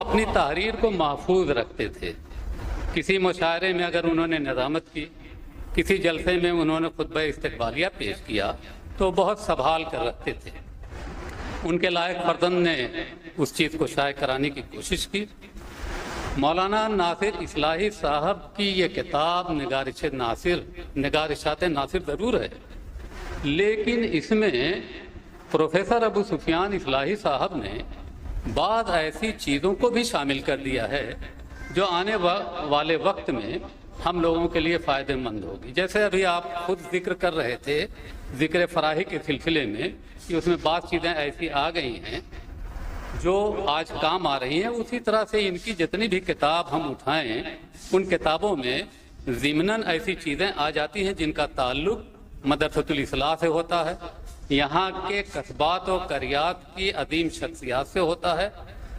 اپنی تحریر کو محفوظ رکھتے تھے۔ کسی مشاعرے میں اگر انہوں نے ندامت کی، کسی جلسے میں انہوں نے خطبہ استقبالیہ پیش کیا تو بہت سنبھال کر رکھتے تھے۔ ان کے لائق فرزند نے اس چیز کو شائع کرانے کی کوشش کی۔ مولانا ناصر اصلاحی صاحب کی یہ کتاب نگارشات ناصر ضرور ہے، لیکن اس میں پروفیسر ابو سفیان اصلاحی صاحب نے بعض ایسی چیزوں کو بھی شامل کر دیا ہے جو آنے والے وقت میں ہم لوگوں کے لیے فائدہ مند ہوگی۔ جیسے ابھی آپ خود ذکر کر رہے تھے ذکر فراہی کے سلسلے میں کہ اس میں بعض چیزیں ایسی آ گئی ہیں جو آج کام آ رہی ہیں، اسی طرح سے ان کی جتنی بھی کتاب ہم اٹھائیں ان کتابوں میں ضمناً ایسی چیزیں آ جاتی ہیں جن کا تعلق مدرسۃ الاصلاح سے ہوتا ہے، یہاں کے قصبات و قریات کی عظیم شخصیات سے ہوتا ہے۔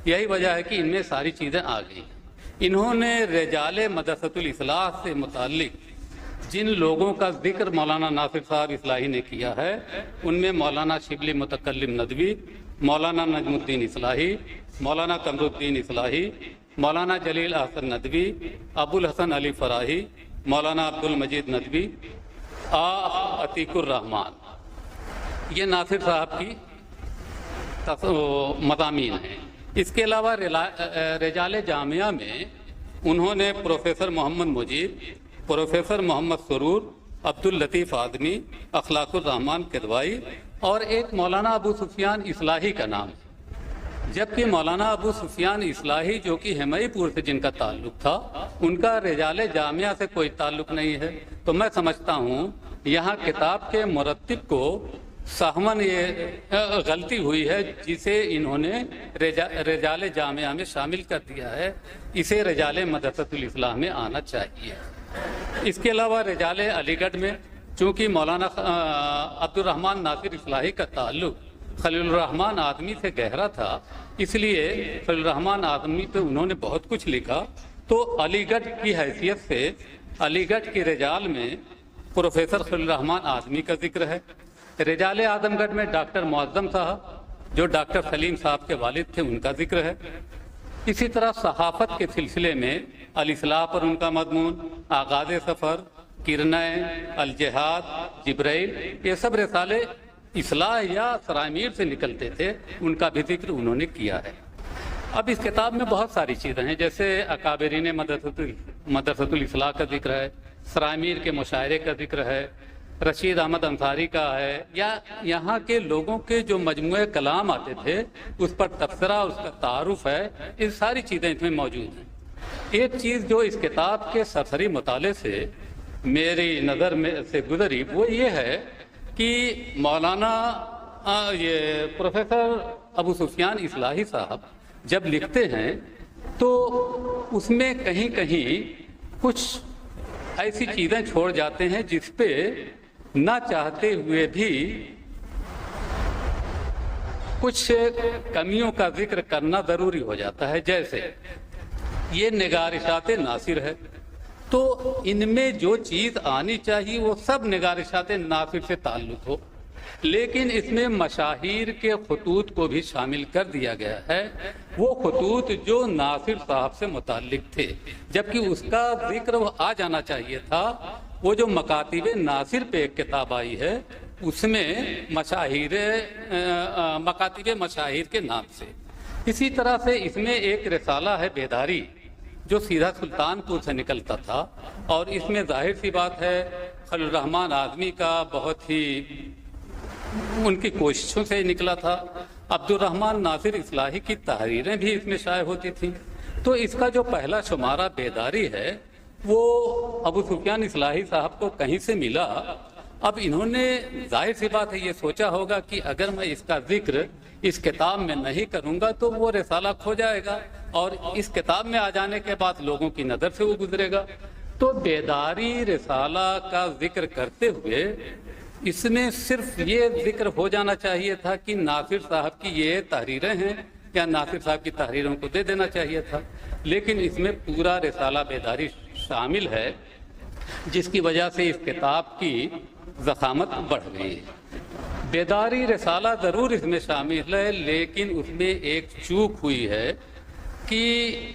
یہی وجہ ہے کہ ان میں ساری چیزیں آ گئی ہیں۔ انہوں نے رجال مدرسۃ الاصلاح سے متعلق جن لوگوں کا ذکر مولانا ناصر صاحب اصلاحی نے کیا ہے ان میں مولانا شبلی متکلم ندوی، مولانا نجم الدین اصلاحی، مولانا قمر الدین اصلاحی، مولانا جلیل احسن ندوی، ابو الحسن علی فراہی، مولانا عبد المجید ندوی، عتیق الرحمان، یہ ناصر صاحب کی مضامین ہیں۔ اس کے علاوہ رجال جامعہ میں انہوں نے پروفیسر محمد مجید، پروفیسر محمد سرور، عبد اللطیف آدمی، اخلاق الرحمان کدوائی اور ایک مولانا ابو سفیان اصلاحی کا نام ہے، جبکہ مولانا ابو سفیان اصلاحی جو کہ ہمئی پور سے جن کا تعلق تھا ان کا رجال جامعہ سے کوئی تعلق نہیں ہے۔ تو میں سمجھتا ہوں یہاں کتاب کے مرتب کو سہمن یہ غلطی ہوئی ہے جسے انہوں نے رجال جامعہ میں شامل کر دیا ہے، اسے رجال مدرسۃ الاصلاح میں آنا چاہیے۔ اس کے علاوہ رجال علی گڑھ میں چونکہ مولانا عبد الرحمن ناصر اصلاحی کا تعلق خلیل الرحمن آدمی سے گہرا تھا، اس لیے خلیل الرحمن آدمی پہ انہوں نے بہت کچھ لکھا، تو علی گڑھ کی حیثیت سے علی گڑھ کی رجال میں پروفیسر خلیل الرحمن آدمی کا ذکر ہے۔ رجال اعظم گڑھ میں ڈاکٹر معظم صاحب جو ڈاکٹر سلیم صاحب کے والد تھے ان کا ذکر ہے۔ اسی طرح صحافت کے سلسلے میں الاصلاح پر ان کا مضمون، آغاز سفر، کرنیں، الجہاد، جبرائیل، یہ سب رسالے اصلاح یا سرائمیر سے نکلتے تھے، ان کا بھی ذکر انہوں نے کیا ہے۔ اب اس کتاب میں بہت ساری چیزیں ہیں، جیسے اکابرین مدرسۃ الاصلاح کا ذکر ہے، سرائمیر کے مشاعرے کا ذکر ہے، رشید احمد انصاری کا ہے، یا یہاں کے لوگوں کے جو مجموعے کلام آتے تھے اس پر تبصرہ، اس کا تعارف ہے، یہ ساری چیزیں اس میں موجود ہیں۔ ایک چیز جو اس کتاب کے سرسری مطالعے سے میری نظر میں سے گزری وہ یہ ہے کہ مولانا یہ پروفیسر ابو سفیان اصلاحی صاحب جب لکھتے ہیں تو اس میں کہیں کہیں کچھ ایسی چیزیں چھوڑ جاتے ہیں جس پہ نہ چاہتے ہوئے بھی کچھ کمیوں کا ذکر کرنا ضروری ہو جاتا ہے۔ جیسے یہ نگارشات ناصر ہے تو ان میں جو چیز آنی چاہیے وہ سب نگارشات ناصر سے تعلق ہو، لیکن اس میں مشاہیر کے خطوط کو بھی شامل کر دیا گیا ہے، وہ خطوط جو ناصر صاحب سے متعلق تھے، جبکہ اس کا ذکر وہ آ جانا چاہیے تھا۔ وہ جو مکاتب ناصر پہ ایک کتاب آئی ہے اس میں مکاتب مشاہیر کے نام سے۔ اسی طرح سے اس میں ایک رسالہ ہے بیداری جو سیدھا سلطان پور سے نکلتا تھا، اور اس میں ظاہر سی بات ہے خلیل الرحمن آدمی کا بہت ہی ان کی کوششوں سے نکلا تھا۔ عبد الرحمن ناصر اصلاحی کی تحریریں بھی اس میں شائع ہوتی تھیں۔ تو اس کا جو پہلا شمارہ بیداری ہے وہ ابو سفیان اصلاحی صاحب کو کہیں سے ملا۔ اب انہوں نے ظاہر سی بات ہے یہ سوچا ہوگا کہ اگر میں اس کا ذکر اس کتاب میں نہیں کروں گا تو وہ رسالہ کھو جائے گا، اور اس کتاب میں آ جانے کے بعد لوگوں کی نظر سے وہ گزرے گا۔ تو بیداری رسالہ کا ذکر کرتے ہوئے اس میں صرف یہ ذکر ہو جانا چاہیے تھا کہ ناصر صاحب کی یہ تحریریں ہیں، یا ناصر صاحب کی تحریروں کو دے دینا چاہیے تھا، لیکن اس میں پورا رسالہ بیداری شامل ہے، جس کی وجہ سے اس کتاب کی ضخامت بڑھ گئی ہے۔ بیداری رسالہ ضرور اس میں شامل ہے، لیکن اس میں ایک چوک ہوئی ہے کہ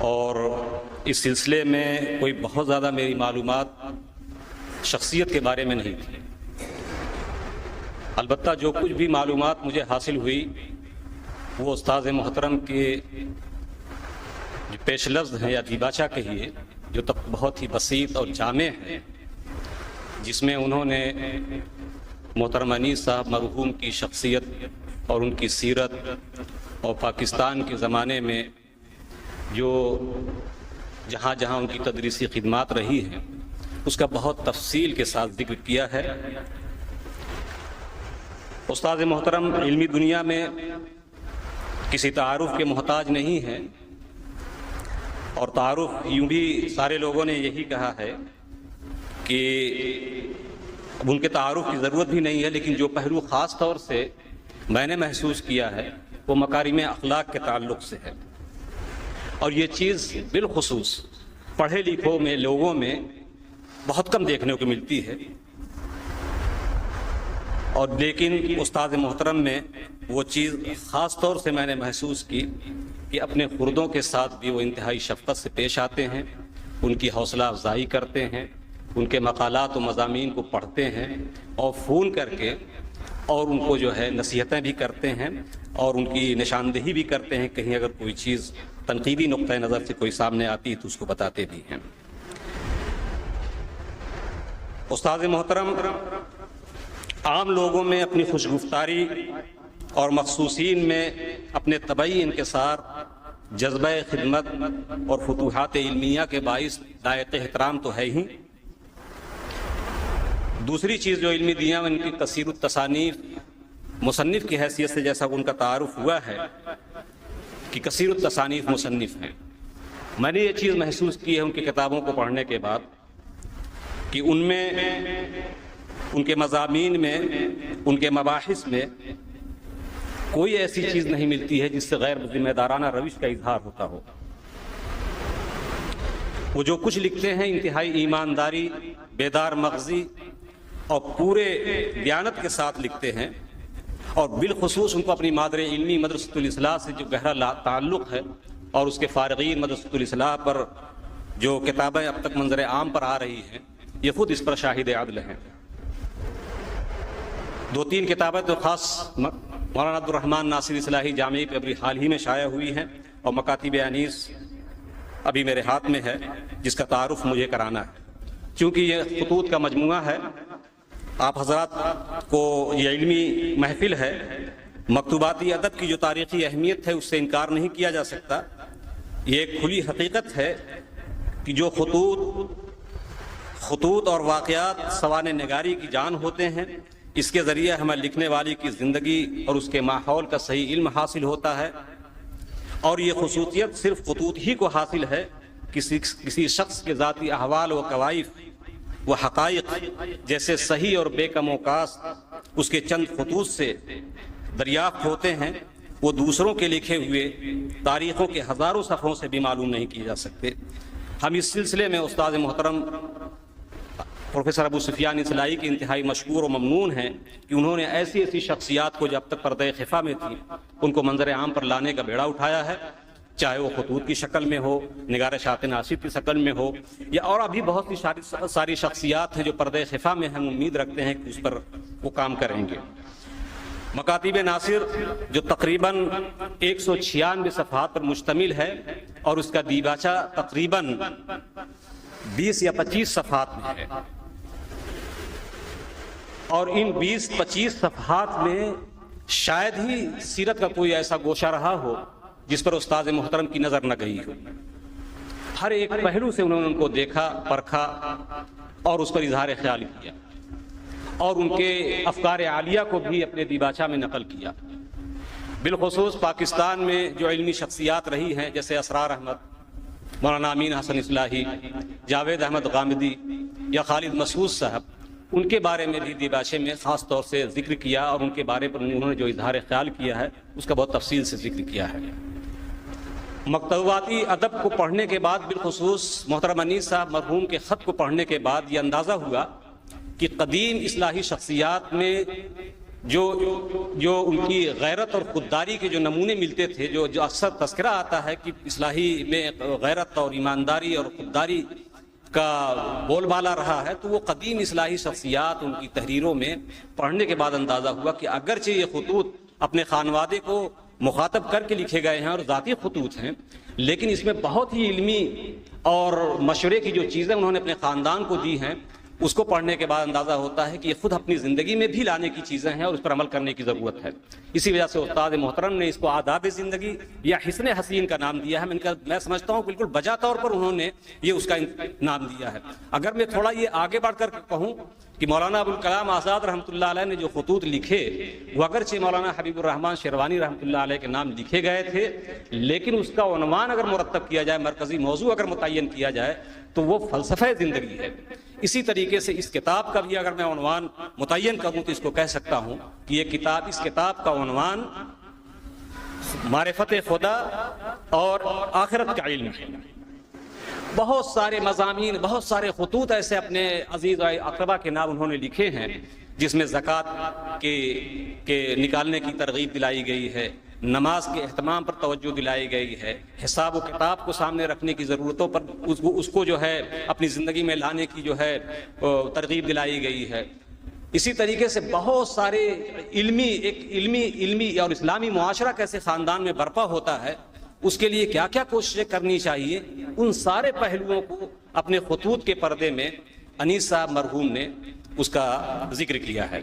اور اس سلسلے میں کوئی بہت زیادہ میری معلومات شخصیت کے بارے میں نہیں تھی. البتہ جو کچھ بھی معلومات مجھے حاصل ہوئی وہ استاذ محترم کے جو پیش لفظ ہیں یا دیباچہ کہیے جو بہت ہی بسیط اور جامع ہے، جس میں انہوں نے محترم انیس صاحب مرحوم کی شخصیت اور ان کی سیرت اور پاکستان کے زمانے میں جو جہاں جہاں ان کی تدریسی خدمات رہی ہیں اس کا بہت تفصیل کے ساتھ ذکر کیا ہے. استاد محترم علمی دنیا میں کسی تعارف کے محتاج نہیں ہیں، اور تعارف یوں بھی سارے لوگوں نے یہی کہا ہے کہ اب ان کے تعارف کی ضرورت بھی نہیں ہے، لیکن جو پہلو خاص طور سے میں نے محسوس کیا ہے وہ مکارم اخلاق کے تعلق سے ہے، اور یہ چیز بالخصوص پڑھے لکھوں میں لوگوں میں بہت کم دیکھنے کو ملتی ہے. اور لیکن استاد محترم میں وہ چیز خاص طور سے میں نے محسوس کی کہ اپنے خردوں کے ساتھ بھی وہ انتہائی شفقت سے پیش آتے ہیں، ان کی حوصلہ افزائی کرتے ہیں، ان کے مقالات و مضامین کو پڑھتے ہیں اور فون کر کے اور ان کو جو ہے نصیحتیں بھی کرتے ہیں اور ان کی نشاندہی بھی کرتے ہیں. کہیں اگر کوئی چیز تنقیدی نقطۂ نظر سے کوئی سامنے آتی ہے تو اس کو بتاتے بھی ہیں. استاد محترم عام لوگوں میں اپنی خوشگفتاری اور مخصوصین میں اپنے طبعی انکسار، جذبہ خدمت اور فتوحات علمیہ کے باعث لائق احترام تو ہے ہی. دوسری چیز جو علمی دنیا میں ان کی کثیر التصانیف مصنف کی حیثیت سے جیسا ان کا تعارف ہوا ہے کہ کثیر التصانیف مصنف ہیں، میں نے یہ چیز محسوس کی ہے ان کی کتابوں کو پڑھنے کے بعد کہ ان میں ان کے مضامین میں ان کے مباحث میں کوئی ایسی چیز نہیں ملتی ہے جس سے غیر ذمہ دارانہ روش کا اظہار ہوتا ہو. وہ جو کچھ لکھتے ہیں انتہائی ایمانداری، بیدار مغزی اور پورے دیانت کے ساتھ لکھتے ہیں، اور بالخصوص ان کو اپنی مادر علمی مدرسۃ الاصلاح سے جو گہرا تعلق ہے اور اس کے فارغین مدرسۃ الاصلاح پر جو کتابیں اب تک منظر عام پر آ رہی ہیں یہ خود اس پر شاہد عدل ہیں. 2-3 کتابیں تو خاص مولانا عبدالرحمن ناصر اصلاحی جامعی پہ ابھی حال ہی میں شائع ہوئی ہیں، اور مکاتب انیس ابھی میرے ہاتھ میں ہے جس کا تعارف مجھے کرانا ہے. چونکہ یہ خطوط کا مجموعہ ہے، آپ حضرات کو یہ علمی محفل ہے، مکتوباتی ادب کی جو تاریخی اہمیت ہے اس سے انکار نہیں کیا جا سکتا. یہ ایک کھلی حقیقت ہے کہ جو خطوط اور واقعات سوانح نگاری کی جان ہوتے ہیں، اس کے ذریعے ہمیں لکھنے والی کی زندگی اور اس کے ماحول کا صحیح علم حاصل ہوتا ہے. اور یہ خصوصیت صرف خطوط ہی کو حاصل ہے، کسی شخص کے ذاتی احوال و کوائف و حقائق جیسے صحیح اور بے کم و کاست اس کے چند خطوط سے دریافت ہوتے ہیں، وہ دوسروں کے لکھے ہوئے تاریخوں کے ہزاروں صفحوں سے بھی معلوم نہیں کیے جا سکتے. ہم اس سلسلے میں استاد محترم پروفیسر ابو سفیان اصلاحی کے انتہائی مشکور و ممنون ہیں کہ انہوں نے ایسی شخصیات کو جو اب تک پردہ خفا میں تھی ان کو منظر عام پر لانے کا بیڑا اٹھایا ہے، چاہے وہ خطوط کی شکل میں ہو، نگارشات ناصر کی شکل میں ہو، یا اور ابھی بہت سی ساری شخصیات ہیں جو پردہ خفا میں ہم امید رکھتے ہیں کہ اس پر وہ کام کریں گے. مکاتب ناصر جو تقریباً 196 صفحات پر مشتمل ہے اور اس کا دیباچہ تقریباً 20 یا 25 صفحات میں ہے، اور ان 20-25 صفحات میں شاید ہی سیرت کا کوئی ایسا گوشہ رہا ہو جس پر استاد محترم کی نظر نہ گئی ہو. ہر ایک پہلو سے انہوں نے ان کو دیکھا، پرکھا اور اس پر اظہار خیال کیا، اور ان کے افکار عالیہ کو بھی اپنے دیباچہ میں نقل کیا. بالخصوص پاکستان میں جو علمی شخصیات رہی ہیں جیسے اسرار احمد، مولانا امین حسن اصلاحی، جاوید احمد غامدی یا خالد مسعود صاحب، ان کے بارے میں بھی دیباچے میں خاص طور سے ذکر کیا، اور ان کے بارے پر انہوں نے جو اظہار خیال کیا ہے اس کا بہت تفصیل سے ذکر کیا ہے. مکتوباتی ادب کو پڑھنے کے بعد، بالخصوص محترم انیس صاحب مرحوم کے خط کو پڑھنے کے بعد یہ اندازہ ہوا کہ قدیم اصلاحی شخصیات میں جو ان کی غیرت اور خودداری کے جو نمونے ملتے تھے، جو اکثر تذکرہ آتا ہے کہ اصلاحی میں غیرت اور ایمانداری اور خودداری کا بول بالا رہا ہے، تو وہ قدیم اصلاحی شخصیات ان کی تحریروں میں پڑھنے کے بعد اندازہ ہوا کہ اگرچہ یہ خطوط اپنے خانوادے کو مخاطب کر کے لکھے گئے ہیں اور ذاتی خطوط ہیں، لیکن اس میں بہت ہی علمی اور مشورے کی جو چیزیں انہوں نے اپنے خاندان کو دی ہیں، اس کو پڑھنے کے بعد اندازہ ہوتا ہے کہ یہ خود اپنی زندگی میں بھی لانے کی چیزیں ہیں اور اس پر عمل کرنے کی ضرورت ہے۔ اسی وجہ سے استاد محترم نے اس کو آداب زندگی یا حسن حسین کا نام دیا ہے۔ میں سمجھتا ہوں بالکل بجا طور پر انہوں نے یہ اس کا نام دیا ہے۔ اگر میں تھوڑا یہ آگے بڑھ کر کہوں کہ مولانا ابوالکلام آزاد رحمۃ اللہ علیہ نے جو خطوط لکھے وہ اگرچہ مولانا حبیب الرحمن شیروانی رحمۃ اللہ علیہ کے نام لکھے گئے تھے، لیکن اس کا عنوان اگر مرتب کیا جائے، مرکزی موضوع اگر متعین کیا جائے تو وہ فلسفہ زندگی ہے۔ اسی طریقے سے اس کتاب کا بھی اگر میں عنوان متعین کروں تو اس کو کہہ سکتا ہوں کہ اس کتاب کا عنوان معرفت خدا اور آخرت کا علم ہے۔ بہت سارے مضامین، بہت سارے خطوط ایسے اپنے عزیز اقربا کے نام انہوں نے لکھے ہیں جس میں زکوٰۃ کے نکالنے کی ترغیب دلائی گئی ہے، نماز کے اہتمام پر توجہ دلائی گئی ہے، حساب و کتاب کو سامنے رکھنے کی ضرورتوں پر اس کو جو ہے اپنی زندگی میں لانے کی جو ہے ترغیب دلائی گئی ہے۔ اسی طریقے سے بہت سارے علمی اور اسلامی معاشرہ کیسے خاندان میں برپا ہوتا ہے، اس کے لیے کیا کیا کوششیں کرنی چاہیے، ان سارے پہلوؤں کو اپنے خطوط کے پردے میں انیس صاحب مرحوم نے اس کا ذکر کیا ہے۔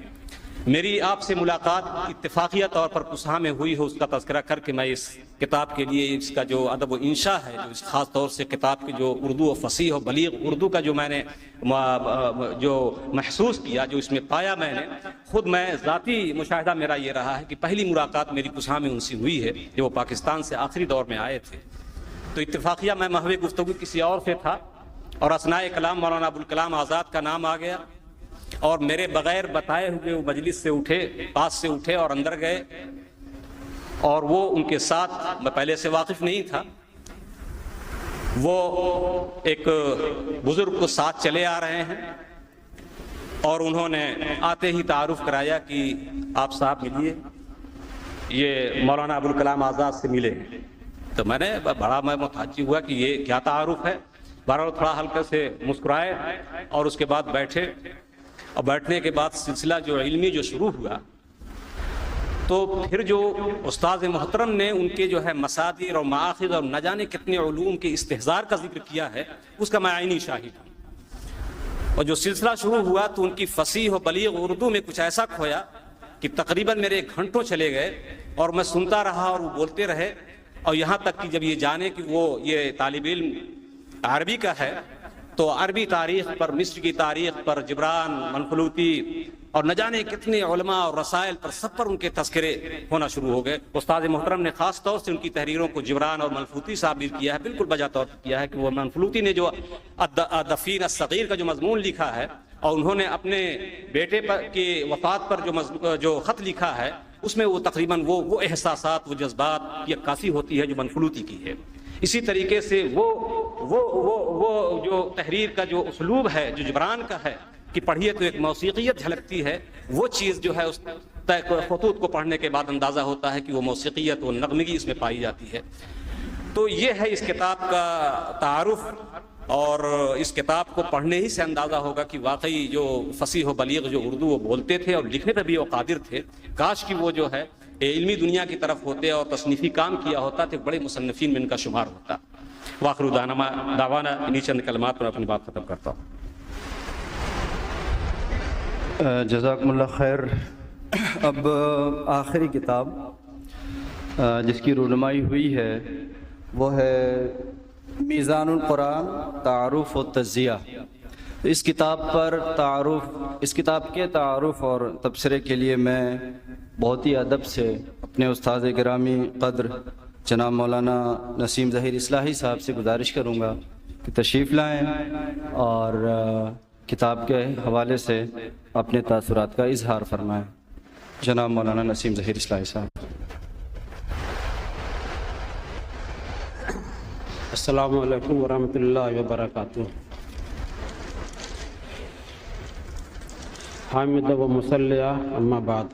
میری آپ سے ملاقات اتفاقیہ طور پر پسہا میں ہوئی ہو، اس کا تذکرہ کر کے میں اس کتاب کے لیے اس کا جو ادب و انشاء ہے، جو اس خاص طور سے کتاب کی جو اردو و فصیح و بلیغ اردو کا جو میں نے جو محسوس کیا، جو اس میں پایا، میں ذاتی مشاہدہ میرا یہ رہا ہے کہ پہلی ملاقات میری پسہا میں ان سے ہوئی ہے جو وہ پاکستان سے آخری دور میں آئے تھے۔ تو اتفاقیہ میں محو گفتگو کسی اور سے تھا اور اثناء کلام مولانا ابوالکلام آزاد کا نام آ گیا اور میرے بغیر بتائے ہوئے وہ مجلس سے پاس سے اٹھے اور اندر گئے، اور وہ ان کے ساتھ، میں پہلے سے واقف نہیں تھا، وہ ایک بزرگ کو ساتھ چلے آ رہے ہیں اور انہوں نے آتے ہی تعارف کرایا کہ آپ صاحب ملیے، یہ مولانا ابوالکلام آزاد سے ملے۔ تو میں متعجب ہوا کہ یہ کیا تعارف ہے۔ بہرحال تھوڑا ہلکے سے مسکرائے اور اس کے بعد بیٹھے، اور بیٹھنے کے بعد سلسلہ جو علمی جو شروع ہوا، تو پھر جو استاد محترم نے ان کے جو ہے مصادر اور مآخذ اور نہ جانے کتنے علوم کے استحضار کا ذکر کیا ہے، اس کا میں عینی شاہد ہوں۔ اور جو سلسلہ شروع ہوا تو ان کی فصیح و بلیغ اردو میں کچھ ایسا کھویا کہ تقریباً میرے گھنٹوں چلے گئے اور میں سنتا رہا اور وہ بولتے رہے، اور یہاں تک کہ جب یہ جانے کہ وہ یہ طالب علم عربی کا ہے تو عربی تاریخ پر، مصر کی تاریخ پر، جبران، منفلوطی اور نہ جانے کتنے علماء اور رسائل پر، سب پر ان کے تذکرے ہونا شروع ہو گئے۔ استاد محترم نے خاص طور سے ان کی تحریروں کو جبران اور منفلوطی تعبیر کیا ہے، بالکل بجا طور پر کیا ہے کہ وہ منفلوطی نے جو الدفین الصغیر کا جو مضمون لکھا ہے، اور انہوں نے اپنے بیٹے کی وفات پر جو خط لکھا ہے، اس میں وہ تقریباً وہ احساسات، وہ جذبات کی عکاسی ہوتی ہے جو منفلوطی کی ہے۔ اسی طریقے سے وہ جو تحریر کا جو اسلوب ہے جو جبران کا ہے کہ پڑھیے تو ایک موسیقیت جھلکتی ہے، وہ چیز جو ہے اس خطوط کو پڑھنے کے بعد اندازہ ہوتا ہے کہ وہ موسیقیت و نغمگی اس میں پائی جاتی ہے۔ تو یہ ہے اس کتاب کا تعارف، اور اس کتاب کو پڑھنے ہی سے اندازہ ہوگا کہ واقعی جو فصیح و بلیغ جو اردو وہ بولتے تھے اور لکھنے پہ بھی وہ قادر تھے، کاش کہ وہ جو ہے علمی دنیا کی طرف ہوتے اور تصنیفی کام کیا ہوتا تو بڑے مصنفین میں ان کا شمار ہوتا۔ واخر دعوانا انہی چند کلمات پر اپنی بات ختم کرتا ہوں۔ جزاکم اللہ خیر۔ اب آخری کتاب جس کی رونمائی ہوئی ہے وہ ہے میزان القرآن تعارف و تجزیہ۔ اس کتاب کے تعارف اور تبصرے کے لیے میں بہت ہی ادب سے اپنے استاد گرامی قدر جناب مولانا نسیم ظہیر اصلاحی صاحب سے گزارش کروں گا کہ تشریف لائیں اور کتاب کے حوالے سے اپنے تاثرات کا اظہار فرمائیں۔ جناب مولانا نسیم ظہیر اصلاحی صاحب۔ السلام علیکم ورحمۃ اللہ وبرکاتہ۔ حامد و مصلیہ اما بعد۔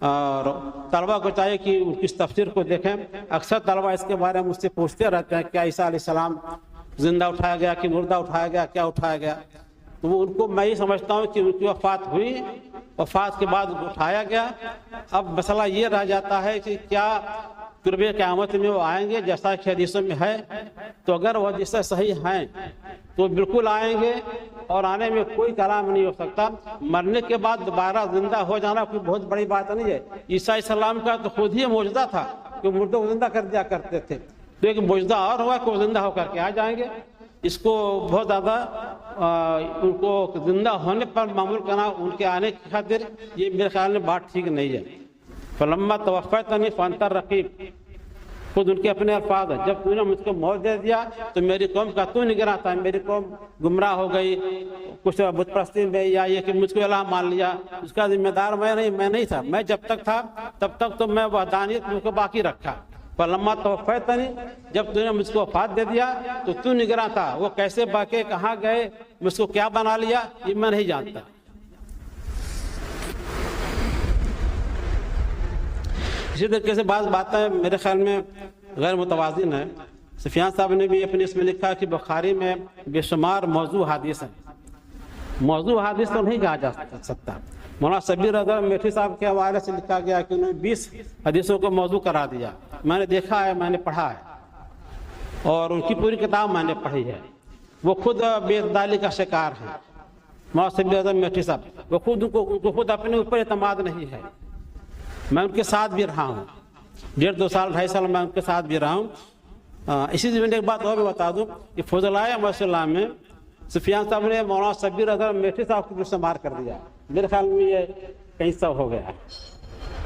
اور طلبہ کو چاہیے کہ ان کی اس تفسیر کو دیکھیں. اکثر طلبہ اس کے بارے میں مجھ سے پوچھتے رہتے ہیں کیا عیسیٰ علیہ السلام زندہ اٹھایا گیا کہ مردہ اٹھایا گیا, کیا اٹھایا گیا. تو ان کو میں یہ سمجھتا ہوں کہ ان کی وفات ہوئی, وفات کے بعد اٹھایا گیا. اب مسئلہ یہ رہ جاتا ہے کہ کیا قرب قیامت میں وہ آئیں گے جیسا کہ حدیثوں میں ہے. تو اگر وہ حدیثیں صحیح ہیں تو بالکل آئیں گے, اور آنے میں کوئی کلام نہیں ہو سکتا. مرنے کے بعد دوبارہ زندہ ہو جانا کوئی بہت بڑی بات نہیں ہے. عیسیٰ علیہ السلام کا تو خود ہی معجزہ تھا کہ مردوں کو زندہ کر دیا کرتے تھے. تو ایک معجزہ اور ہوا کہ وہ زندہ ہو کر کے آ جائیں گے. اس کو بہت زیادہ ان کو زندہ ہونے پر معمول کرنا ان کے آنے کی خاطر یہ میرے خیال میں بات ٹھیک نہیں ہے. فلما توفیتنی فانت الرقیب, خود ان کے اپنے الفاظ ہیں, جب تو نے مجھ کو موت دے دیا تو میری قوم کا تو نگراں تھا. میری قوم گمراہ ہو گئی کچھ بت پرستی میں, یا یہ کہ مجھ کو الہ مان لیا, اس کا ذمہ دار میں نہیں تھا. میں جب تک تھا تب تک تو میں وحدانیت مجھ کو باقی رکھا. فلما توفیتنی, جب تو نے مجھ کو وفات دے دیا تو تو نگراں تھا. وہ کیسے باقی کہاں گئے مجھ کو کیا بنا لیا یہ میں نہیں جانتا. اسی طریقے سے بعض باتیں میرے خیال میں غیر متوازن ہیں. سفیان صاحب نے بھی اپنے اس میں لکھا کہ بخاری میں بے شمار موضوع حدیث ہیں. موضوع حدیث تو نہیں کہا جا سکتا. مولانا شبیر رضا میٹھی صاحب کے حوالے سے لکھا گیا کہ انہوں نے 20 حدیثوں کو موضوع کرا دیا. میں نے دیکھا ہے, میں نے پڑھا ہے, اور ان کی پوری کتاب میں نے پڑھی ہے. وہ خود بے اعتدالی کا شکار ہیں. مولانا شبیر رضا میٹھی صاحب وہ خود ان کو خود اپنے اوپر اعتماد نہیں ہے. میں ان کے ساتھ بھی رہا ہوں, 1.5 سال 2.5 سال میں ان کے ساتھ بھی رہا ہوں. اسی سے میں نے ایک بات اور بھی بتا دوں کہ فضلائے اللہ میں سفیان صاحب نے مولانا شبیر رضا میٹھی صاحب کو مار کر دیا. میرے خیال میں یہ کہیں سا ہو گیا,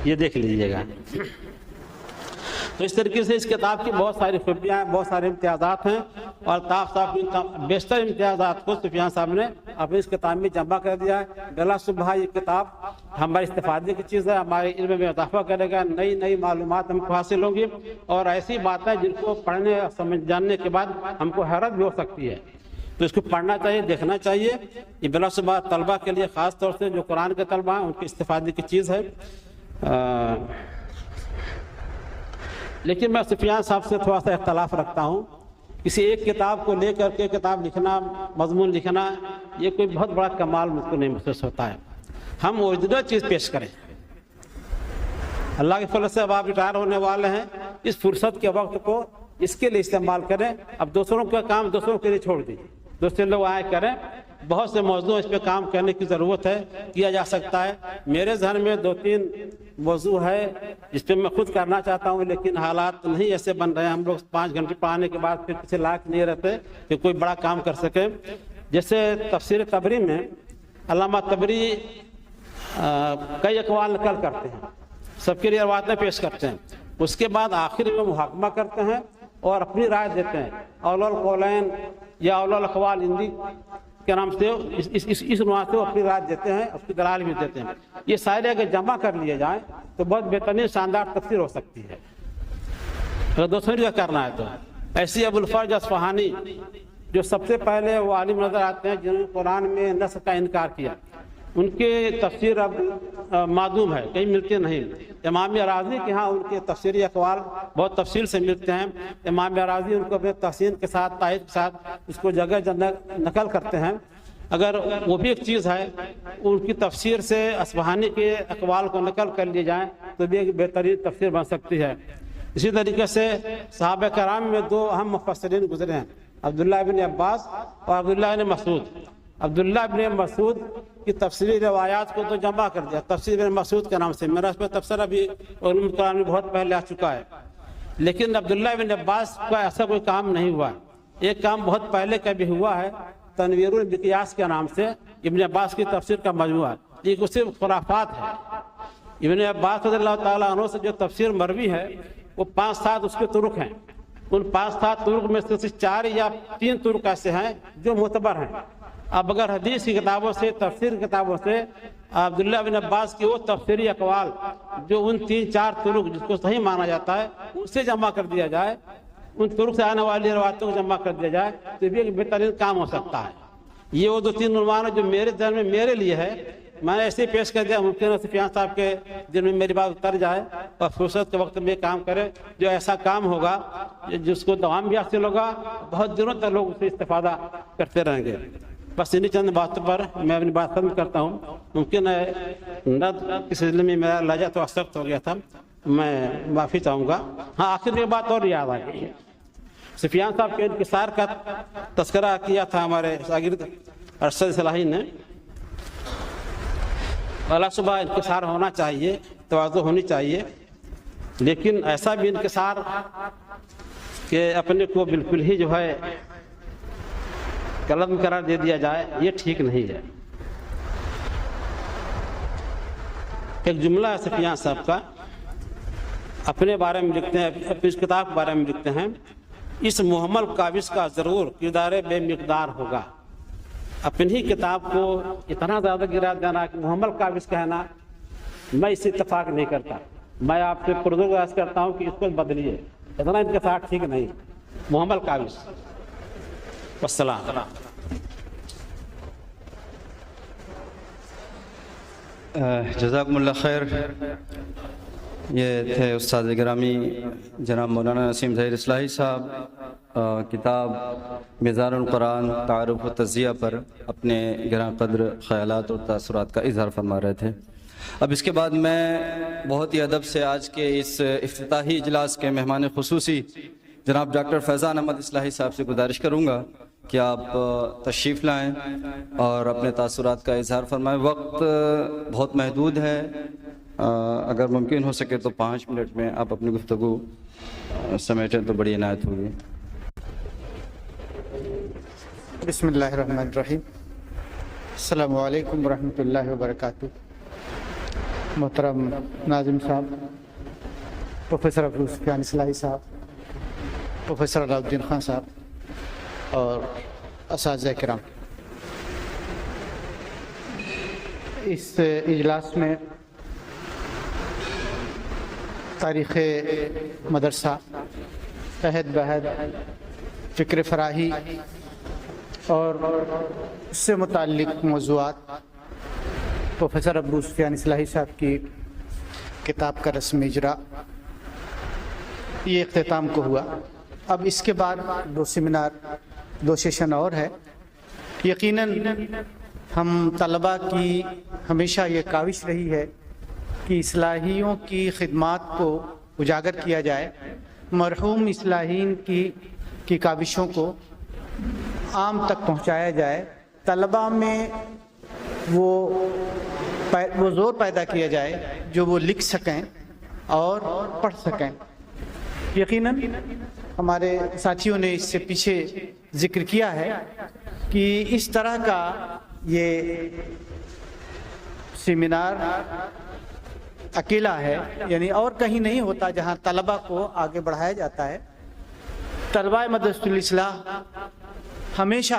یہ دیکھ لیجئے گا. تو اس طریقے سے اس کتاب کی بہت ساری خوبیاں ہیں, بہت سارے امتیازات ہیں, اور الطاف صاحب کی بیشتر امتیازات کو سفیان صاحب نے اپنی اس کتاب میں جمع کر دیا ہے. بلا شبہ یہ کتاب ہمارے استفادے کی چیز ہے, ہمارے علم میں اضافہ کرے گا, نئی معلومات ہم کو حاصل ہوں گی, اور ایسی باتیں جن کو پڑھنے اور سمجھ جاننے کے بعد ہم کو حیرت بھی ہو سکتی ہے. تو اس کو پڑھنا چاہیے, دیکھنا چاہیے. یہ بلا شبہ طلبہ کے لیے, خاص طور سے جو قرآن کے طلبہ ہیں, ان کے استفادے کی چیز ہے. لیکن میں سفیان صاحب سے تھوڑا سا اختلاف رکھتا ہوں. کسی ایک کتاب کو لے کر کے کتاب لکھنا, مضمون لکھنا, یہ کوئی بہت بڑا کمال مجھ کو نہیں محسوس ہوتا ہے. ہم اوریجنل چیز پیش کریں. اللہ کے فضل سے اب آپ ریٹائر ہونے والے ہیں, اس فرصت کے وقت کو اس کے لیے استعمال کریں. اب دوسروں کا کام دوسروں کے لیے چھوڑ دیجیے, دوسرے لوگ آئے کریں. بہت سے موضوع اس پہ کام کرنے کی ضرورت ہے, کیا جا سکتا ہے. میرے ذہن میں 2-3 موضوع ہے جس پہ میں خود کرنا چاہتا ہوں, لیکن حالات نہیں ایسے بن رہے ہیں. ہم لوگ 5 گھنٹے پڑھانے کے بعد پھر کسی لائق نہیں رہتے کہ کوئی بڑا کام کر سکے. جیسے تفسیر طبری میں علامہ طبری کئی اقوال نقل کرتے ہیں, سب کے لیے روایتیں پیش کرتے ہیں. اس کے بعد آخر میں محاکمہ کرتے ہیں اور اپنی رائے دیتے ہیں. اول القولین یا اول الاقوال ہندی کے نام سے اس عنوان سے وہ اپنی رائے دیتے ہیں, اس کی دلائل بھی دیتے ہیں. یہ سارے اگر جمع کر لیے جائیں تو بہت بہترین شاندار تفسیر ہو سکتی ہے. اگر دوسری کا کرنا ہے تو ایسی ابوالفرج اصفہانی جو سب سے پہلے وہ عالم نظر آتے ہیں جنہوں نے قرآن میں نص کا انکار کیا, ان کے تفسیر اب معدوم ہے, کہیں ملتے نہیں. امام راضی کے ہاں ان کے تفسیری اقوال بہت تفصیل سے ملتے ہیں. امام راضی ان کو اپنے تحسین کے ساتھ, تائید کے ساتھ اس کو جگہ نقل کرتے ہیں. اگر وہ بھی ایک چیز ہے, ان کی تفسیر سے اصفہانی کے اقوال کو نقل کر لیے جائیں تو بھی ایک بہترین تفسیر بن سکتی ہے. اسی طریقے سے صحابہ کرام میں 2 اہم مفسرین گزرے ہیں, عبداللہ ابن عباس اور عبداللہ ابن مسعود. عبداللہ ابن مسعود کی تفسیری روایات کو تو جمع کر دیا تفسیر ابن مسعود کے نام سے. میرا اس پہ تبصرہ بھی علوم قرآن میں بہت پہلے آ چکا ہے. لیکن عبداللہ ابن عباس کا ایسا کوئی کام نہیں ہوا. ایک کام بہت پہلے کا بھی ہوا ہے, تنویر المقیاس کے نام سے ابن عباس کی تفسیر کا مجموعہ. یہ صرف خرافات ہے. ابن عباس رضی اللہ تعالیٰ عنہ سے جو تفسیر مروی ہے وہ 5-7 اس کے طرق ہیں. ان 5-7 طرق میں سے 4 یا 3 طرق ایسے ہیں جو معتبر ہیں. اب اگر حدیث کی کتابوں سے, تفسیر کتابوں سے عبداللہ بن عباس کی وہ تفسیری اقوال جو ان 3-4 طرق جس کو صحیح مانا جاتا ہے ان سے جمع کر دیا جائے, ان طرق سے آنے والی روایتوں کو جمع کر دیا جائے تو بھی ایک بہترین کام ہو سکتا ہے. یہ وہ 2-3 عنوان جو میرے ذہن میں میرے لیے ہے, میں نے ایسے ہی پیش کر دیا، ممکن ہے سفیان صاحب کے دل میں میری بات اتر جائے اور فرصت کے وقت میں کام کرے، جو ایسا کام ہوگا جس کو دوام بھی حاصل ہوگا، بہت دنوں تک لوگ اس سے استفادہ کرتے رہیں گے۔ بس انہیں چند باتوں پر میں اپنی بات ختم کرتا ہوں۔ ممکن ہے اس سلسلے میں میرا لہجہ تو سخت ہو گیا تھا، میں معافی چاہوں گا۔ ہاں، آخر ایک بات اور یاد آئی، سفیان صاحب کے انکسار کا تذکرہ کیا تھا ہمارے شاگرد ارشد اصلاحی نے۔ اعلیٰ صبح انکسار ہونا چاہیے، تواضع ہونی چاہیے، لیکن ایسا بھی انکسار کہ اپنے کو بالکل ہی جو ہے قلم قرار دے دیا جائے، یہ ٹھیک نہیں ہے۔ ایک جملہ ہے سفیان صاحب کا، اپنے بارے میں لکھتے ہیں، اپنی اس کتاب کے بارے میں لکھتے ہیں، اس محمل قابض کا ضرور کردار بے مقدار ہوگا۔ اپنی ہی کتاب کو اتنا زیادہ گرا دینا کہ محمل قابض کہنا، میں اس سے اتفاق نہیں کرتا۔ میں آپ سے پرزرگاز کرتا ہوں کہ اس کو بدلیے، اتنا انکسار ٹھیک نہیں، محمل قابض۔ والسلام۔ جزاکم اللہ خیر۔ یہ تھے استاد گرامی جناب مولانا نسیم ظہیر اصلاحی صاحب، کتاب میزان القرآن تعارف و تجزیہ پر اپنے گراں قدر خیالات اور تاثرات کا اظہار فرما رہے تھے۔ اب اس کے بعد میں بہت ہی ادب سے آج کے اس افتتاحی اجلاس کے مہمان خصوصی جناب ڈاکٹر فیضان احمد اصلاحی صاحب سے گزارش کروں گا کہ آپ تشریف لائیں اور اپنے تاثرات کا اظہار فرمائیں۔ وقت بہت محدود ہے، اگر ممکن ہو سکے تو 5 منٹ میں آپ اپنی گفتگو سمیٹیں تو بڑی عنایت ہوگی۔ بسم اللہ الرحمن الرحیم۔ السلام علیکم ورحمۃ اللہ وبرکاتہ۔ محترم ناظم صاحب، پروفیسر ابو سفیان اصلاحی صاحب، پروفیسر علاء الدین خان صاحب اور اساتذہ کرام، اس اجلاس میں تاریخ مدرسہ، عہد بہد، فکر فراہی اور اس سے متعلق موضوعات پروفیسر ابو سفیان اصلاحی صاحب کی کتاب کا رسم اجرا یہ اختتام کو ہوا۔ اب اس کے بعد 2 سیمینار، 2 سیشن اور ہے۔ یقیناً ہم طلباء کی ہمیشہ یہ کاوش رہی ہے کہ اصلاحیوں کی خدمات کو اجاگر کیا جائے، مرحوم اصلاحیین کی کاوشوں کو عام تک پہنچایا جائے، طلباء میں وہ زور پیدا کیا جائے جو وہ لکھ سکیں اور پڑھ سکیں۔ یقیناً ہمارے ساتھیوں نے اس سے پیچھے ذکر کیا ہے کہ اس طرح کا یہ سیمینار اکیلا ہے، یعنی اور کہیں نہیں ہوتا جہاں طلباء کو آگے بڑھایا جاتا ہے۔ طلباء مدرسۃ الاصلاح ہمیشہ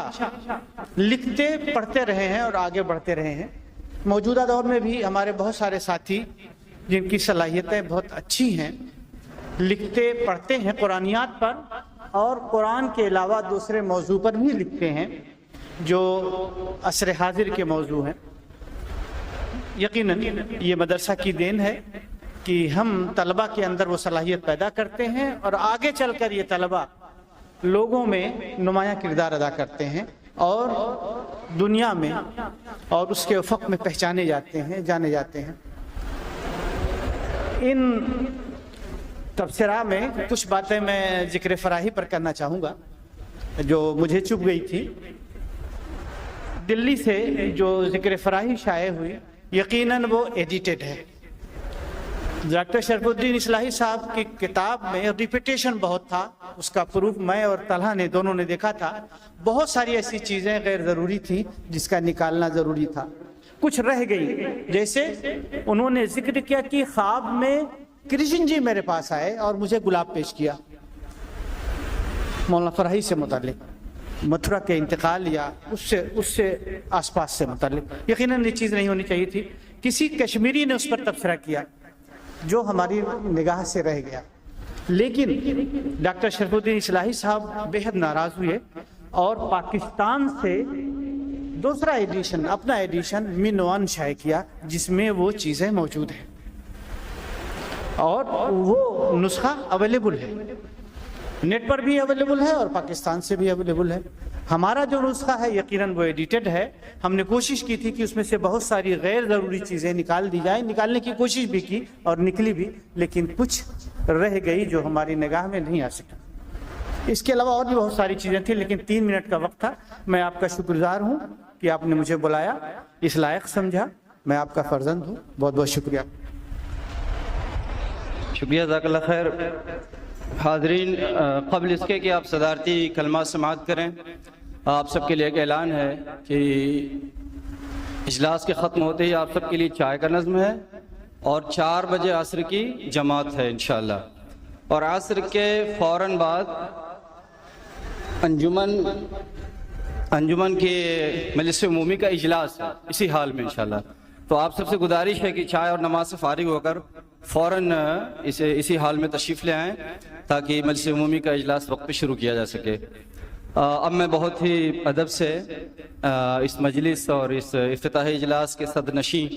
لکھتے پڑھتے رہے ہیں اور آگے بڑھتے رہے ہیں۔ موجودہ دور میں بھی ہمارے بہت سارے ساتھی جن کی صلاحیتیں بہت اچھی ہیں، لکھتے پڑھتے ہیں قرآنیات پر، اور قرآن کے علاوہ دوسرے موضوع پر بھی لکھتے ہیں جو عصر حاضر کے موضوع ہیں۔ یقیناً یہ مدرسہ کی دین ہے کہ ہم طلباء کے اندر وہ صلاحیت پیدا کرتے ہیں اور آگے چل کر یہ طلباء لوگوں میں نمایاں کردار ادا کرتے ہیں اور دنیا میں اور اس کے افق میں پہچانے جاتے ہیں، جانے جاتے ہیں۔ ان تبصرہ میں کچھ باتیں میں ذکر فراہی پر کرنا چاہوں گا جو مجھے چپ گئی تھی۔ دلی سے جو ذکر فراہی شائع ہوئی، یقیناً وہ ایڈیٹڈ ہے۔ ڈاکٹر شرف الدین اصلاحی صاحب کی کتاب میں ریپیٹیشن بہت تھا، اس کا پروف میں اور طلحہ نے دونوں نے دیکھا تھا۔ بہت ساری ایسی چیزیں غیر ضروری تھیں جس کا نکالنا ضروری تھا، کچھ رہ گئی۔ جیسے انہوں نے ذکر کیا کہ خواب میں کرشن جی میرے پاس آئے اور مجھے گلاب پیش کیا، مولانا فراہی سے متعلق، متھرا کے انتقال یا اس سے آس پاس سے متعلق۔ یقیناً یہ چیز نہیں ہونی چاہیے تھی۔ کسی کشمیری نے اس پر تبصرہ کیا جو ہماری نگاہ سے رہ گیا، لیکن ڈاکٹر شرف الدین اصلاحی صاحب بے حد ناراض ہوئے اور پاکستان سے دوسرا ایڈیشن اپنا ایڈیشن من1 شائع کیا جس میں وہ چیزیں موجود ہیں اور وہ نسخہ اویلیبل ہے، نیٹ پر بھی اویلیبل ہے اور پاکستان سے بھی اویلیبل ہے۔ ہمارا جو نسخہ ہے یقیناً وہ ایڈیٹڈ ہے، ہم نے کوشش کی تھی کہ اس میں سے بہت ساری غیر ضروری چیزیں نکال دی جائیں، نکالنے کی کوشش بھی کی اور نکلی بھی، لیکن کچھ رہ گئی جو ہماری نگاہ میں نہیں آ سکا۔ اس کے علاوہ اور بھی بہت ساری چیزیں تھیں، لیکن 3 منٹ کا وقت تھا۔ میں آپ کا شکر گزار ہوں کہ آپ نے مجھے بلایا، اس لائق سمجھا، میں آپ کا فرزند ہوں، بہت بہت شکریہ۔ شکریہ، جزاک اللہ خیر۔ حاضرین، قبل اس کے کہ آپ صدارتی کلمات سماعت کریں، آپ سب کے لیے ایک اعلان ہے کہ اجلاس کے ختم ہوتے ہی آپ سب کے لیے چائے کا نظم ہے اور 4 بجے عصر کی جماعت ہے انشاءاللہ، اور عصر کے فوراً بعد انجمن کے مجلس عمومی کا اجلاس ہے اسی حال میں انشاءاللہ۔ تو آپ سب سے گزارش ہے کہ چائے اور نماز سے فارغ ہو کر فوراً اسی حال میں تشریف لے آئیں تاکہ مجلس عمومی کا اجلاس وقت پہ شروع کیا جا سکے۔ اب میں بہت ہی ادب سے اس مجلس اور اس افتتاحی اجلاس کے صدر نشین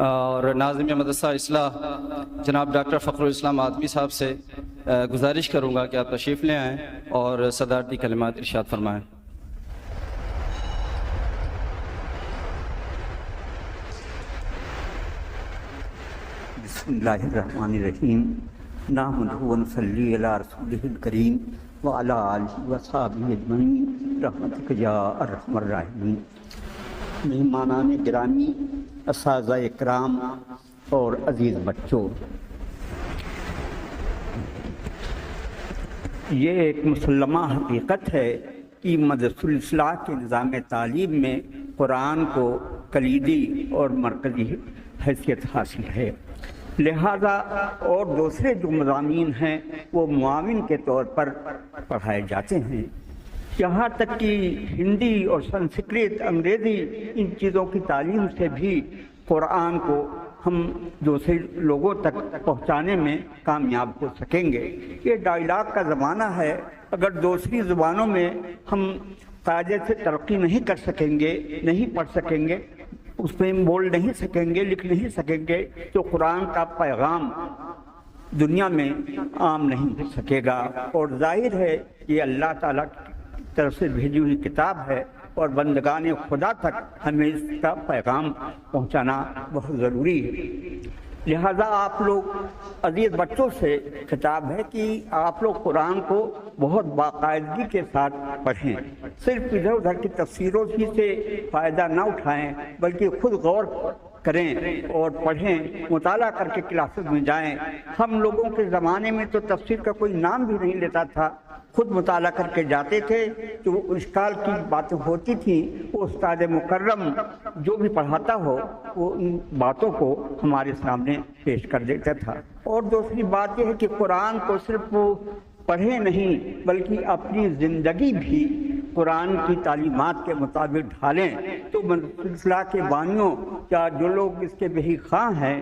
اور ناظم مدرسہ اصلاح جناب ڈاکٹر فخر الاسلام آدمی صاحب سے گزارش کروں گا کہ آپ تشریف لے آئیں اور صدارتی کلمات ارشاد فرمائیں۔ بسم اللہ الرحمن الرحیم، نحمدہ ونصلی علی رسولہ الکریم وعلی آلہ وصحبہ اجمعین برحمتک یا ارحم الراحمین۔ مہمانان گرامی، اساتذہ اکرام اور عزیز بچوں، یہ ایک مسلمہ حقیقت ہے کہ مدرسہ الاصلاح کے نظام تعلیم میں قرآن کو کلیدی اور مرکزی حیثیت حاصل ہے، لہذا اور دوسرے جو مضامین ہیں وہ معاون کے طور پر پڑھائے جاتے ہیں، یہاں تک کہ ہندی اور سنسکرت، انگریزی، ان چیزوں کی تعلیم سے بھی قرآن کو ہم دوسرے لوگوں تک پہنچانے میں کامیاب ہو سکیں گے۔ یہ ڈائیلاگ کا زمانہ ہے، اگر دوسری زبانوں میں ہم قاعدے سے ترقی نہیں کر سکیں گے، نہیں پڑھ سکیں گے، اس میں بول نہیں سکیں گے، لکھ نہیں سکیں گے، تو قرآن کا پیغام دنیا میں عام نہیں ہو سکے گا۔ اور ظاہر ہے یہ اللہ تعالیٰ کی طرف سے بھیجی ہوئی کتاب ہے اور بندگان خدا تک ہمیں اس کا پیغام پہنچانا بہت ضروری ہے۔ لہذا آپ لوگ عزیز بچوں سے خطاب ہے کہ آپ لوگ قرآن کو بہت باقاعدگی کے ساتھ پڑھیں، صرف ادھر ادھر کی تفسیروں ہی سے فائدہ نہ اٹھائیں، بلکہ خود غور کریں اور پڑھیں، مطالعہ کر کے کلاسز میں جائیں۔ ہم لوگوں کے زمانے میں تو تفسیر کا کوئی نام بھی نہیں لیتا تھا، خود مطالعہ کر کے جاتے تھے، تو وہ اشکال کی باتیں ہوتی تھیں، وہ استاد مکرم جو بھی پڑھاتا ہو وہ ان باتوں کو ہمارے سامنے پیش کر دیتا تھا۔ اور دوسری بات یہ ہے کہ قرآن کو صرف پڑھیں نہیں بلکہ اپنی زندگی بھی قرآن کی تعلیمات کے مطابق ڈھالیں، تو سلسلہ کے بانیوں یا جو لوگ اس کے بہی خواہ ہیں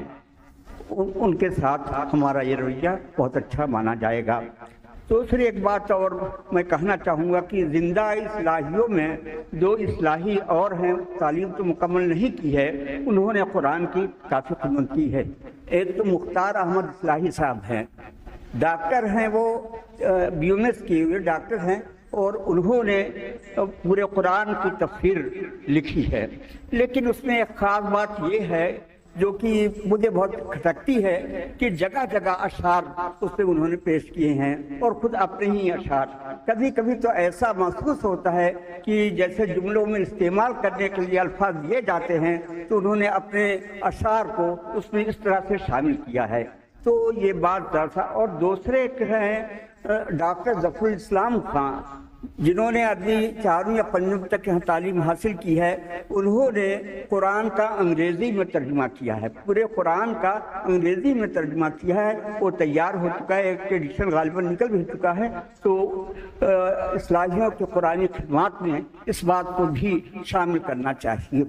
ان کے ساتھ ہمارا یہ رویہ بہت اچھا مانا جائے گا۔ دوسری ایک بات اور میں کہنا چاہوں گا کہ زندہ اصلاحیوں میں جو اصلاحی اور ہیں، تعلیم تو مکمل نہیں کی ہے، انہوں نے قرآن کی کافی خدمت کی ہے۔ ایک تو مختار احمد اصلاحی صاحب ہیں، ڈاکٹر ہیں، وہ بی ایم ایس کیے ہوئے ڈاکٹر ہیں، اور انہوں نے پورے قرآن کی تفسیر لکھی ہے، لیکن اس میں ایک خاص بات یہ ہے جو کہ مجھے بہت کھٹکتی ہے کہ جگہ جگہ اشعار اس پہ انہوں نے پیش کیے ہیں، اور خود اپنے ہی اشعار۔ کبھی کبھی تو ایسا محسوس ہوتا ہے کہ جیسے جملوں میں استعمال کرنے کے لیے الفاظ دیے جاتے ہیں تو انہوں نے اپنے اشعار کو اس میں اس طرح سے شامل کیا ہے، تو یہ بات ذرا۔ اور دوسرے ہیں ڈاکٹر ظفر الاسلام خان، جنہوں نے ابھی 4ویں یا 5ویں تک یہاں تعلیم حاصل کی ہے، انہوں نے قرآن کا انگریزی میں ترجمہ کیا ہے، پورے قرآن کا انگریزی میں ترجمہ کیا ہے، وہ تیار ہو چکا ہے، ایک ایڈیشن غالباً نکل بھی چکا ہے۔ تو اصلاحیوں کے قرآنی خدمات میں اس بات کو بھی شامل کرنا چاہیے۔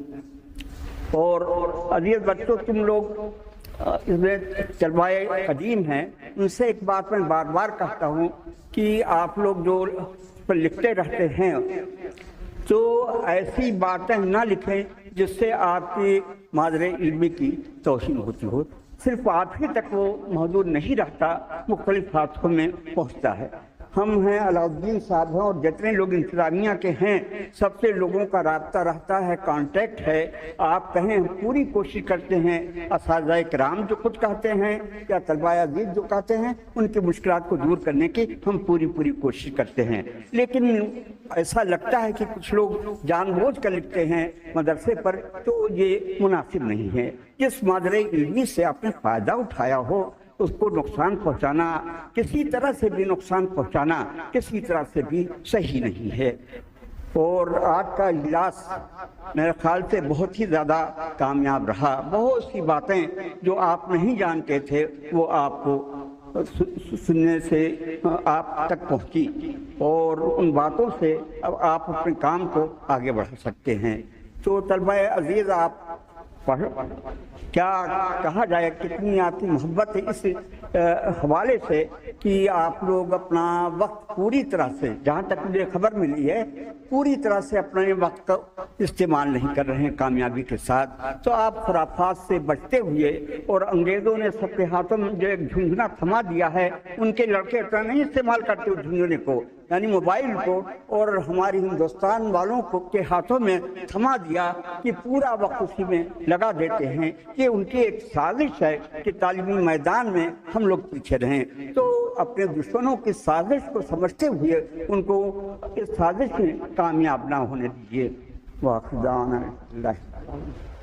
اور عزیز بچوں، تم لوگ اس میں طلبائے قدیم ہیں، ان سے ایک بات میں بار بار کہتا ہوں کہ آپ لوگ جو پر لکھتے رہتے ہیں تو ایسی باتیں نہ لکھیں جس سے آپ کی مادر علمی کی توہین ہوتی ہو. صرف آپ ہی تک وہ محدود نہیں رہتا، مختلف ہاتھوں میں پہنچتا ہے. ہم ہیں، علاؤالدین صاحب ہیں، اور جتنے لوگ انتظامیہ کے ہیں سب سے لوگوں کا رابطہ رہتا ہے، کانٹیکٹ ہے. آپ کہیں، ہم پوری کوشش کرتے ہیں، اساتذہ کرام جو کچھ کہتے ہیں یا طلبہ عزیز جو کہتے ہیں ان کی مشکلات کو دور کرنے کی ہم پوری کوشش کرتے ہیں. لیکن ایسا لگتا ہے کہ کچھ لوگ جان بوجھ کر لکھتے ہیں مدرسے پر، تو یہ مناسب نہیں ہے. جس مادر علمی سے آپ نے فائدہ اٹھایا ہو اس کو نقصان پہنچانا، کسی طرح سے بھی نقصان پہنچانا کسی طرح سے بھی صحیح نہیں ہے. اور آج کا اجلاس میرے خیال سے بہت ہی زیادہ کامیاب رہا. بہت سی باتیں جو آپ نہیں جانتے تھے وہ آپ کو سننے سے آپ تک پہنچی، اور ان باتوں سے اب آپ اپنے کام کو آگے بڑھا سکتے ہیں. تو طلبہ عزیز، آپ کیا کہا جائے، کتنی آپ کی محبت ہے اس حوالے سے کہ آپ لوگ اپنا وقت پوری طرح سے، جہاں تک مجھے خبر ملی ہے، پوری طرح سے اپنے وقت استعمال نہیں کر رہے ہیں کامیابی کے ساتھ. تو آپ خرافات سے بچتے ہوئے، اور انگریزوں نے سب کے ہاتھوں میں جو ایک جھنجھنا تھما دیا ہے، ان کے لڑکے اتنا نہیں استعمال کرتے اس جھنجھنے کو، یعنی موبائل کو، اور ہماری ہندوستان والوں کو کے ہاتھوں میں تھما دیا کہ پورا وقت اسی میں لگا دیتے ہیں. یہ ان کی ایک سازش ہے کہ تعلیمی میدان میں ہم لوگ پیچھے رہیں. تو اپنے دشمنوں کی سازش کو سمجھتے ہوئے ان کو اس سازش میں کامیاب نہ ہونے دیجیے. واخر دعوانا الحمدللہ.